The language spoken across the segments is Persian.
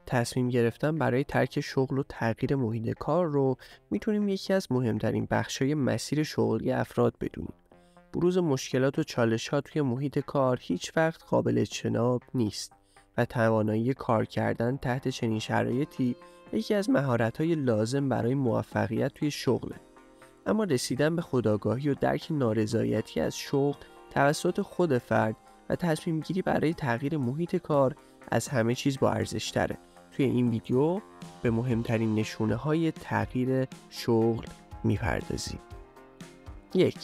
تصمیم گرفتن برای ترک شغل و تغییر محیط کار رو میتونیم یکی از مهمترین بخشای مسیر شغلی افراد بدونیم. بروز مشکلات و چالش‌ها توی محیط کار هیچ وقت قابل اجتناب نیست و توانایی کار کردن تحت چنین شرایطی یکی از مهارت‌های لازم برای موفقیت توی شغله. اما رسیدن به خودآگاهی و درک نارضایتی از شغل توسط خود فرد و تصمیم گیری برای تغییر محیط کار از همه چیز با ارزش تره. توی این ویدیو به مهمترین نشونه های تغییر شغل میپردازیم. 1.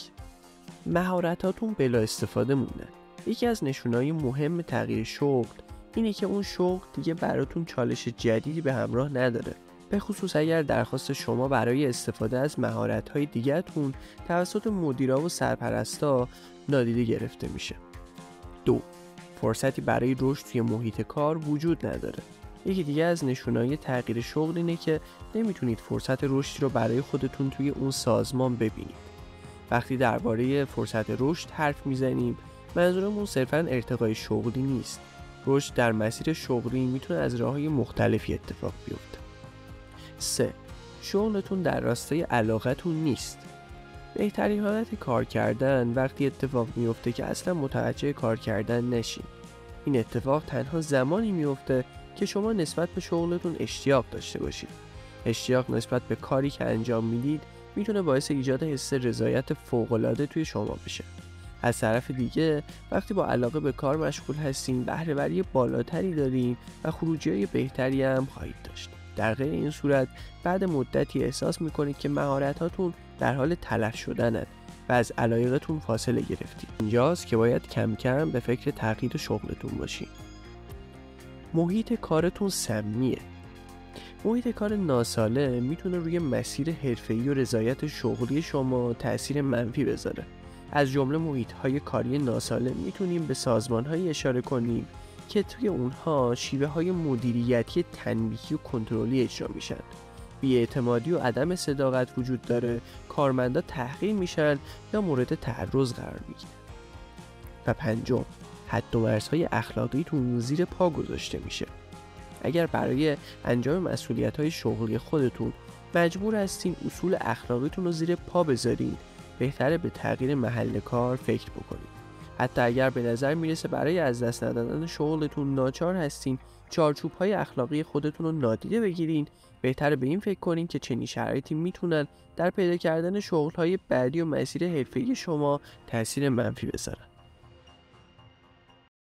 مهارتاتون بلا استفاده موندن. یکی از نشونه‌های مهم تغییر شغل اینه که اون شغل دیگه براتون چالش جدیدی به همراه نداره، به خصوص اگر درخواست شما برای استفاده از مهارت‌های دیگه‌تون توسط مدیرا و سرپرستا نادیده گرفته میشه. 2. فرصتی برای رشد توی محیط کار وجود نداره. یکی دیگه از نشونه‌های تغییر شغل اینه که نمیتونید فرصت رشدی رو برای خودتون توی اون سازمان ببینید. وقتی درباره فرصت رشد حرف میزنیم، منظورمون صرفاً ارتقای شغلی نیست. رشد در مسیر شغلی میتونه از راه‌های مختلفی اتفاق بیفته. 3. شغلتون در راستای علاقتون نیست. بهترین حالت کار کردن وقتی اتفاق میفته که اصلا متوجه کار کردن نشین. این اتفاق تنها زمانی میفته که شما نسبت به شغلتون اشتیاق داشته باشید. اشتیاق نسبت به کاری که انجام میدید میتونه باعث ایجاد حس رضایت فوق‌العاده توی شما بشه. از طرف دیگه وقتی با علاقه به کار مشغول هستین، بهره‌وری بالاتری دارین و خروجی‌های بهتری هم خواهید داشت. در غیر این صورت بعد مدتی احساس میکنید که مهارتاتون در حال تلف شدنند و از علایقتون فاصله گرفتید. اینجاست که باید کم کم به فکر تغییر شغلتون باشین. محیط کارتون سمیه. محیط کار ناسالم میتونه روی مسیر حرفه‌ای و رضایت شغلی شما تأثیر منفی بذاره. از جمله محیط‌های کاری ناسالم میتونیم به سازمان‌هایی اشاره کنیم که توی اونها شیوه‌های مدیریتی تنبیهی و کنترلی اجرا میشن. بی‌اعتمادی و عدم صداقت وجود داره، کارمندا تحقیر میشن یا مورد تعرض قرار میگیرن. و 5. حد و مرزهای اخلاقیتون زیر پا گذاشته میشه. اگر برای انجام مسئولیت‌های شغلی خودتون مجبور هستین اصول اخلاقیتون رو زیر پا بذارین، بهتره به تغییر محل کار فکر بکنید. حتی اگر به نظر میرسه برای از دست ندادن شغلتون ناچار هستین چارچوب‌های اخلاقی خودتون رو نادیده بگیرین، بهتره به این فکر کنین که چنین شرایطی میتونن در پیدا کردن شغل‌های بعدی و مسیر حرفه‌ای شما تأثیر منفی بذارن.